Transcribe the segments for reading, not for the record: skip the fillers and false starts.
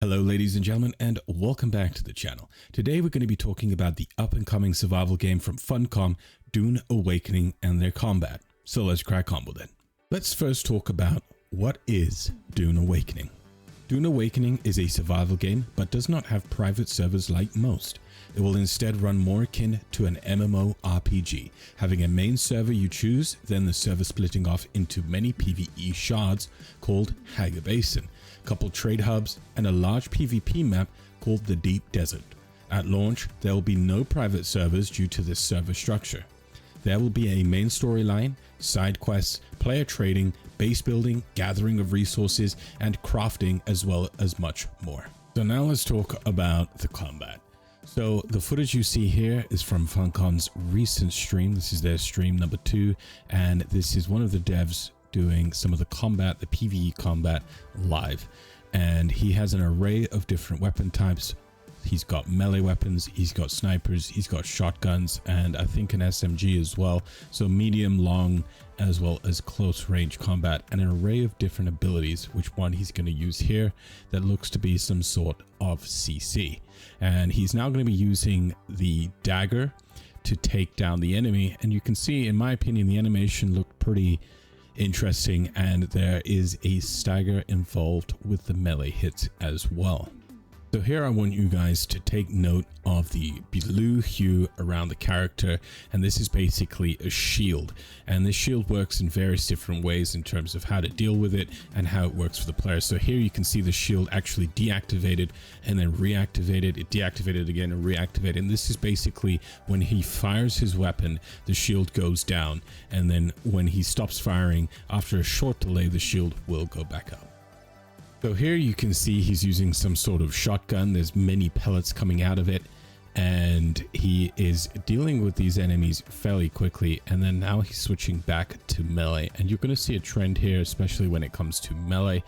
Hello ladies and gentlemen, and welcome back to the channel. Today we're going to be talking about the up-and-coming survival game from Funcom, Dune Awakening, and their combat. So let's crack on with it. Let's first talk about what is Dune Awakening. Dune Awakening is a survival game but does not have private servers like most. It will instead run more akin to an MMORPG, having a main server you choose, then the server splitting off into many PvE shards called Hager Basin, couple trade hubs, and a large PvP map called the Deep Desert. At launch, there will be no private servers due to this server structure. There will be a main storyline, side quests, player trading, base building, gathering of resources, and crafting, as well as much more. So now let's talk about the combat. So the footage you see here is from Funcom's recent stream. This is their stream number 2, and this is one of the devs doing some of the combat, the PvE combat live. And he has an array of different weapon types. He's got melee weapons, he's got snipers, he's got shotguns, and I think an SMG as well. So medium, long, as well as close range combat, and an array of different abilities, which one he's going to use here that looks to be some sort of CC. And he's now going to be using the dagger to take down the enemy. And you can see, in my opinion, the animation looked pretty interesting, and there is a stagger involved with the melee hits as well. So here I want you guys to take note of the blue hue around the character, and this is basically a shield, and this shield works in various different ways in terms of how to deal with it and how it works for the player. So here you can see the shield actually deactivated and then reactivated, it deactivated again and reactivated, and this is basically when he fires his weapon, the shield goes down, and then when he stops firing, after a short delay, the shield will go back up. So here you can see he's using some sort of shotgun. There's many pellets coming out of it, and he is dealing with these enemies fairly quickly. And then now he's switching back to melee, and you're going to see a trend here, especially when it comes to melee.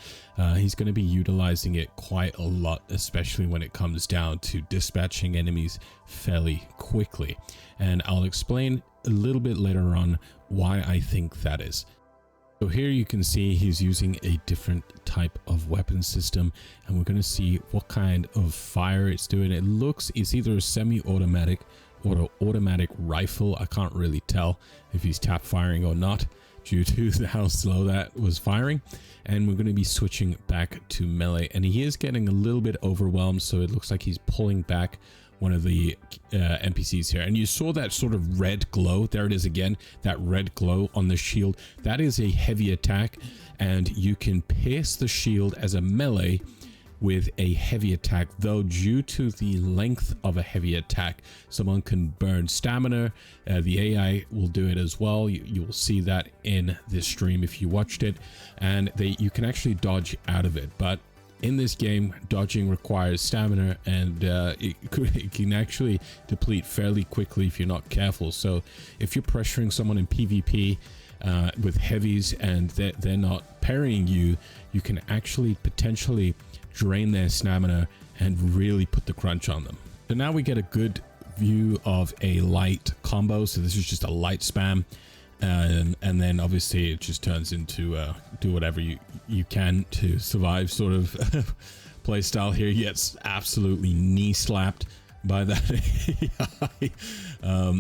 He's going to be utilizing it quite a lot, especially when it comes down to dispatching enemies fairly quickly. And I'll explain a little bit later on why I think that is. So here you can see he's using a different type of weapon system, and we're going to see what kind of fire it's doing. It's either a semi-automatic or an automatic rifle. I can't really tell if he's tap firing or not due to how slow that was firing. And we're going to be switching back to melee, and he is getting a little bit overwhelmed, so it looks like he's pulling back one of the NPCs here, and you saw that sort of red glow. There it is again, that red glow on the shield. That is a heavy attack, and you can pierce the shield as a melee with a heavy attack, though due to the length of a heavy attack, someone can burn stamina. The AI will do it as well. You will see that in this stream if you watched it, and you can actually dodge out of it. But in this game, dodging requires stamina, and it can actually deplete fairly quickly if you're not careful. So if you're pressuring someone in PvP with heavies and they're not parrying you, you can actually potentially drain their stamina and really put the crunch on them. So now we get a good view of a light combo. So this is just a light spam. And then obviously it just turns into do whatever you can to survive sort of play style. Here he gets absolutely knee slapped by that AI.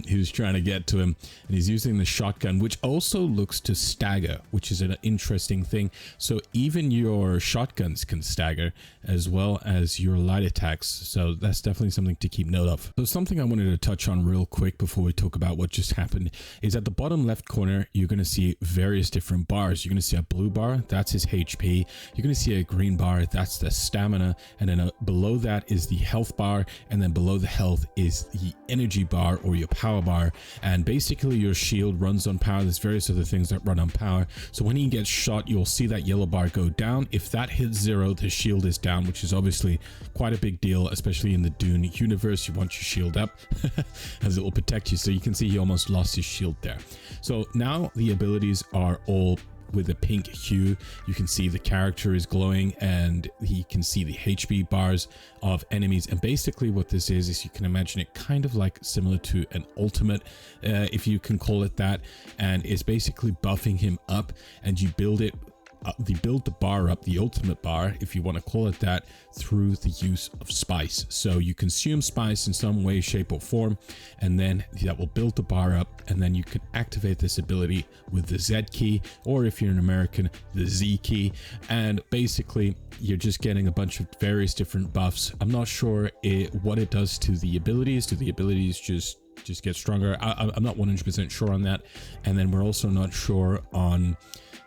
He was trying to get to him, and he's using the shotgun, which also looks to stagger, which is an interesting thing. So even your shotguns can stagger as well as your light attacks, so that's definitely something to keep note of. So something I wanted to touch on real quick before we talk about what just happened is at the bottom left corner you're going to see various different bars. You're going to see a blue bar, that's his HP. You're going to see a green bar, that's the stamina, and then below that is the health bar, and then below the health is the energy bar or your power bar. And basically your shield runs on power. There's various other things that run on power. So when he gets shot, you'll see that yellow bar go down. If that hits 0, the shield is down, which is obviously quite a big deal, especially in the Dune universe. You want your shield up as it will protect you. So you can see he almost lost his shield there. So now the abilities are all with a pink hue. You can see the character is glowing, and he can see the HP bars of enemies. And basically what this is you can imagine it kind of like similar to an ultimate, if you can call it that, and it's basically buffing him up, and you build it build the bar up, the ultimate bar, if you want to call it that, through the use of spice. So you consume spice in some way, shape, or form, and then that will build the bar up, and then you can activate this ability with the Z key, or if you're an American, the Z key, and basically you're just getting a bunch of various different buffs. I'm not sure what it does to the abilities. Do the abilities just get stronger? I'm not 100% sure on that. And then we're also not sure on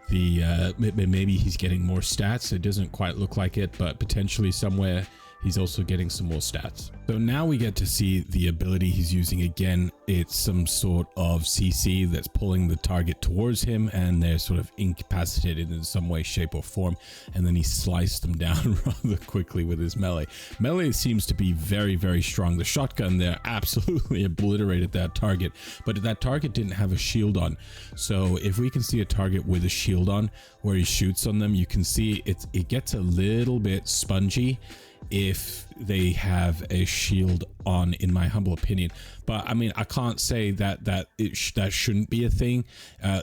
the maybe he's getting more stats. It doesn't quite look like it, but potentially somewhere he's also getting some more stats. So now we get to see the ability he's using again. It's some sort of CC that's pulling the target towards him, and they're sort of incapacitated in some way, shape, or form, and then he sliced them down rather quickly with his melee. Melee seems to be very, very strong. The shotgun there absolutely obliterated that target, but that target didn't have a shield on. So if we can see a target with a shield on where he shoots on them, you can see it gets a little bit spongy if they have a shield on, in my humble opinion. But I mean, I can't say that that shouldn't be a thing.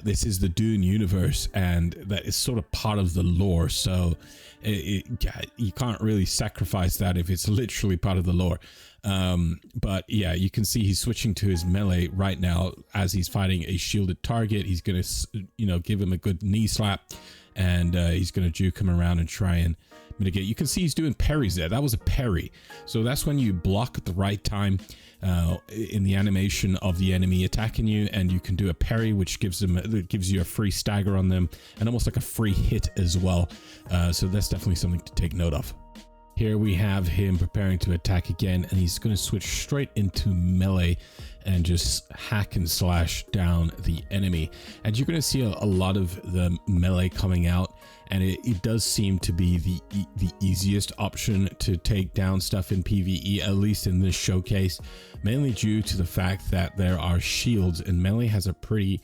This is the Dune universe, and that is sort of part of the lore, so you can't really sacrifice that if it's literally part of the lore. But yeah, you can see he's switching to his melee right now as he's fighting a shielded target. He's gonna, you know, give him a good knee slap, and he's gonna juke him around and try and mitigate. You can see he's doing parries there. That was a parry. So that's when you block at the right time in the animation of the enemy attacking you, and you can do a parry, which gives you a free stagger on them and almost like a free hit as well. So that's definitely something to take note of. Here we have him preparing to attack again, and he's going to switch straight into melee and just hack and slash down the enemy. And you're going to see a lot of the melee coming out, and it does seem to be the easiest option to take down stuff in PvE, at least in this showcase, mainly due to the fact that there are shields, and melee has a pretty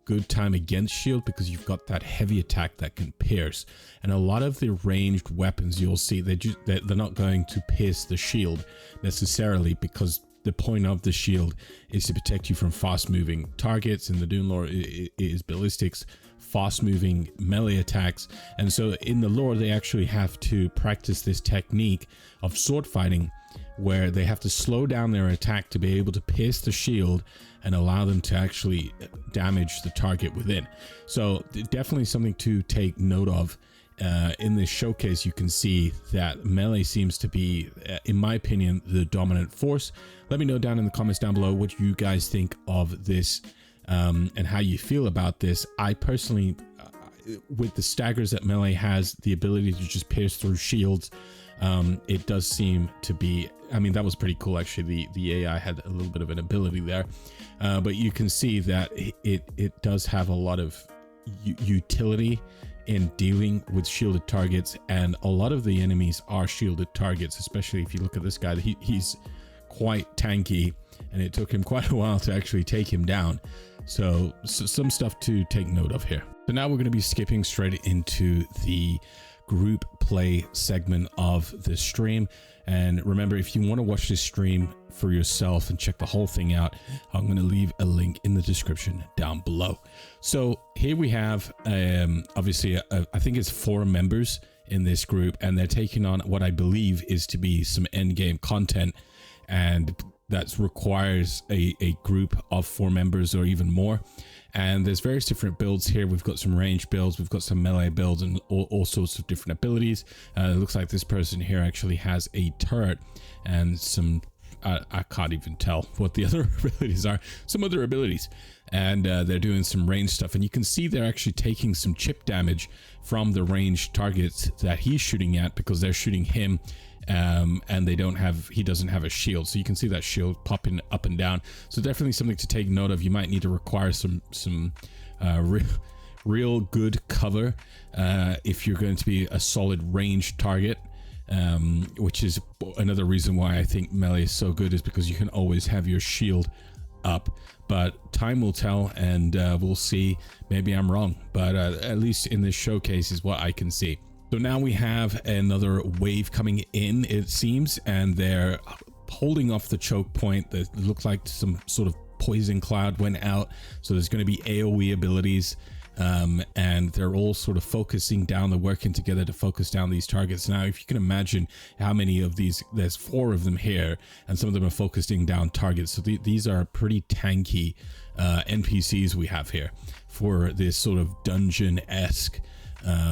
good time against shield because you've got that heavy attack that can pierce. And a lot of the ranged weapons, you'll see they're not going to pierce the shield necessarily, because the point of the shield is to protect you from fast moving targets. In the Dune lore, it is ballistics, fast moving melee attacks. And so in the lore, they actually have to practice this technique of sword fighting, where they have to slow down their attack to be able to pierce the shield and allow them to actually damage the target within. So definitely something to take note of. In this showcase, you can see that melee seems to be, in my opinion, the dominant force. Let me know down in the comments down below what you guys think of this and how you feel about this. I personally, with the staggers that melee has, the ability to just pierce through shields, it does seem to be, I mean, that was pretty cool actually. The AI had a little bit of an ability there, but you can see that it does have a lot of utility in dealing with shielded targets, and a lot of the enemies are shielded targets, especially if you look at this guy. He's quite tanky, and it took him quite a while to actually take him down. So some stuff to take note of here. So now we're going to be skipping straight into the group play segment of the stream. And remember, if you want to watch this stream for yourself and check the whole thing out, I'm going to leave a link in the description down below. So here we have obviously I think it's 4 members in this group, and they're taking on what I believe is to be some end game content, and that requires a group of 4 members or even more. And there's various different builds here. We've got some range builds, we've got some melee builds, and all sorts of different abilities. It looks like this person here actually has a turret and some, I can't even tell what the other abilities are, some other abilities. And they're doing some range stuff, and you can see they're actually taking some chip damage from the ranged targets that he's shooting at, because they're shooting him, and he doesn't have a shield. So you can see that shield popping up and down. So definitely something to take note of. You might need to require some real good cover if you're going to be a solid range target, which is another reason why I think melee is so good, is because you can always have your shield up. But time will tell, and we'll see. Maybe I'm wrong, but at least in this showcase is what I can see. So now we have another wave coming in, it seems, and they're holding off the choke point. That looked like some sort of poison cloud went out. So there's going to be AoE abilities and they're all sort of focusing down, they're working together to focus down these targets. Now, if you can imagine how many of these, there's 4 of them here, and some of them are focusing down targets. So these are pretty tanky NPCs we have here for this sort of dungeon-esque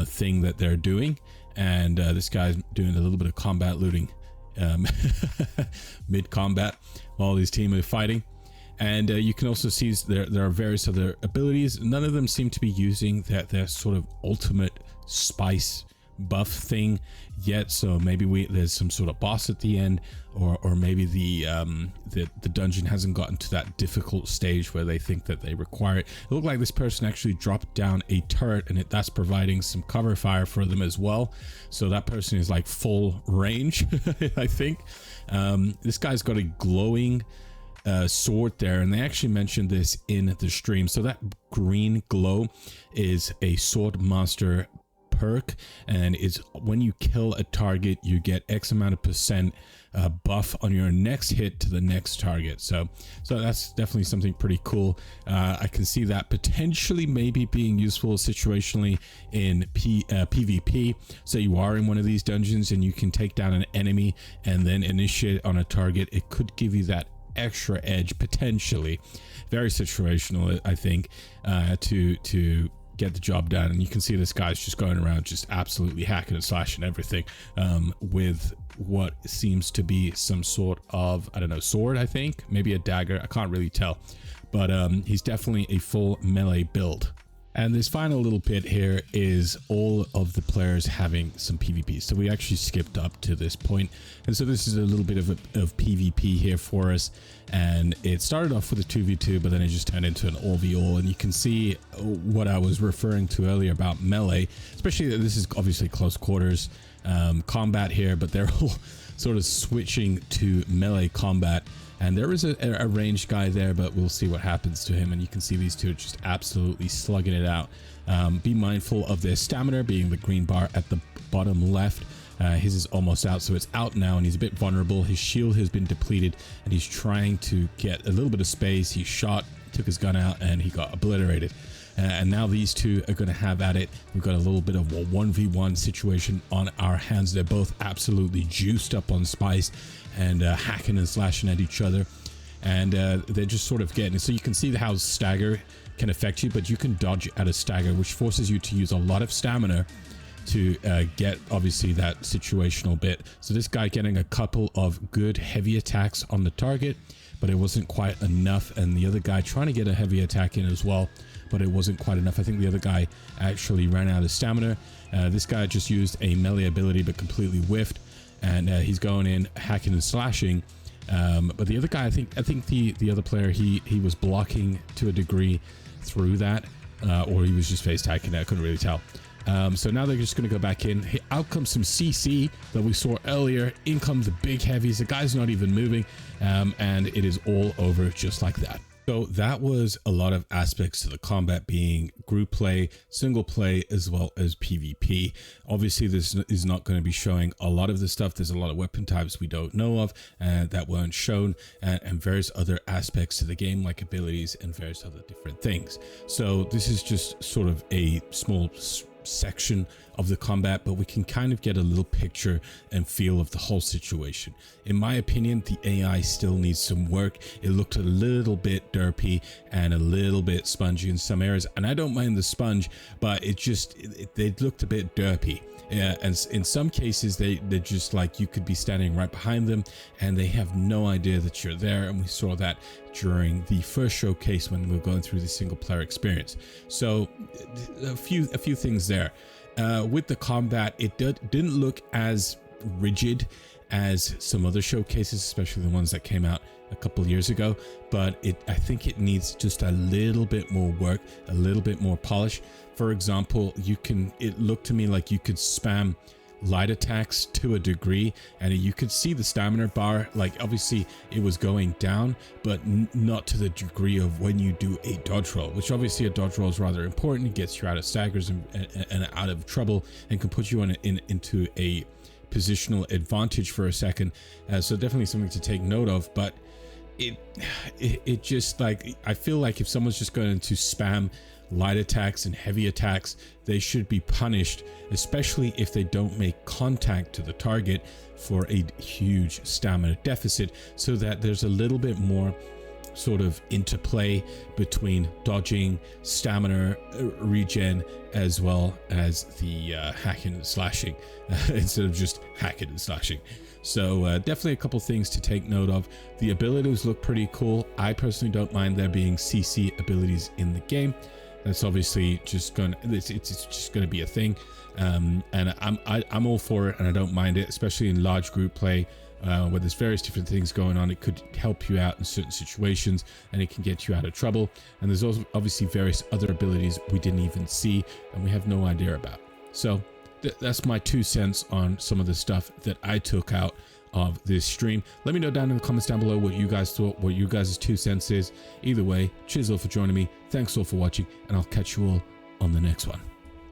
thing that they're doing. And this guy's doing a little bit of combat looting mid-combat while his team are fighting. And you can also see there are various other abilities. None of them seem to be using their sort of ultimate spice buff thing yet. So maybe there's some sort of boss at the end, or maybe the dungeon hasn't gotten to that difficult stage where they think that they require it. It looked like this person actually dropped down a turret, and that's providing some cover fire for them as well. So that person is like full range, I think. This guy's got a glowing sword there, and they actually mentioned this in the stream. So that green glow is a sword master perk, and it's when you kill a target, you get X amount of percent buff on your next hit to the next target. So that's definitely something pretty cool. I can see that potentially maybe being useful situationally in PvP. So you are in one of these dungeons and you can take down an enemy and then initiate on a target. It could give you that extra edge, potentially. Very situational, I think, to get the job done. And you can see this guy's just going around just absolutely hacking and slashing everything with what seems to be some sort of, I don't know, sword, I think, maybe a dagger, I can't really tell, but he's definitely a full melee build. And this final little bit here is all of the players having some PvP. So we actually skipped up to this point. And so this is a little bit of PvP here for us. And it started off with a 2v2, but then it just turned into an all v all. And you can see what I was referring to earlier about melee, especially that this is obviously close quarters combat here, but they're all sort of switching to melee combat. And there is a ranged guy there, but we'll see what happens to him. And you can see these two are just absolutely slugging it out. Be mindful of their stamina, being the green bar at the bottom left. His is almost out, so it's out now, and he's a bit vulnerable. His shield has been depleted, and he's trying to get a little bit of space. He shot, took his gun out, and he got obliterated. And now these two are going to have at it. We've got a little bit of a 1v1 situation on our hands. They're both absolutely juiced up on spice and hacking and slashing at each other. And they're just sort of getting it. So you can see how stagger can affect you, but you can dodge out of stagger, which forces you to use a lot of stamina to get obviously that situational bit. So this guy getting a couple of good heavy attacks on the target, but it wasn't quite enough. And the other guy trying to get a heavy attack in as well, but it wasn't quite enough. I think the other guy actually ran out of stamina. This guy just used a melee ability but completely whiffed, and he's going in hacking and slashing. But the other guy, I think the other player, he was blocking to a degree through that, or he was just face hacking. I couldn't really tell. So now they're just going to go back in. Out comes some CC that we saw earlier. In come the big heavies. The guy's not even moving, and it is all over just like that. So that was a lot of aspects to the combat, being group play, single play, as well as PvP. Obviously, this is not going to be showing a lot of the stuff. There's a lot of weapon types we don't know of that weren't shown, and various other aspects to the game, like abilities and various other different things. So this is just sort of a small section of the combat, but we can kind of get a little picture and feel of the whole situation. In my opinion, the AI still needs some work. It looked a little bit derpy and a little bit spongy in some areas, and I don't mind the sponge, but they looked a bit derpy. And in some cases they're just like, you could be standing right behind them and they have no idea that you're there. And we saw that during the first showcase when we were going through the single player experience. So a few things there. With the combat, it didn't look as rigid as some other showcases, especially the ones that came out a couple years ago, but I think it needs just a little bit more work, a little bit more polish. For example, it looked to me like you could spam light attacks to a degree, and you could see the stamina bar, like obviously it was going down, but not to the degree of when you do a dodge roll, which obviously a dodge roll is rather important. It gets you out of staggers and out of trouble, and can put you into a positional advantage for a second. So definitely something to take note of. But it just, like, I feel like if someone's just going to spam light attacks and heavy attacks, they should be punished, especially if they don't make contact to the target for a huge stamina deficit, so that there's a little bit more sort of interplay between dodging, stamina regen, as well as the hacking and slashing instead of just hacking and slashing. So definitely a couple things to take note of. The abilities look pretty cool. I personally don't mind there being CC abilities in the game. That's obviously just going to, it's just going to be a thing, and I'm all for it, and I don't mind it, especially in large group play where there's various different things going on. It could help you out in certain situations, and it can get you out of trouble. And there's also obviously various other abilities we didn't even see and we have no idea about. So that's my 2 cents on some of the stuff that I took out of this stream. Let me know down in the comments down below what you guys thought, what you guys' 2 cents is. Either way, cheers all for joining me. Thanks all for watching, and I'll catch you all on the next one.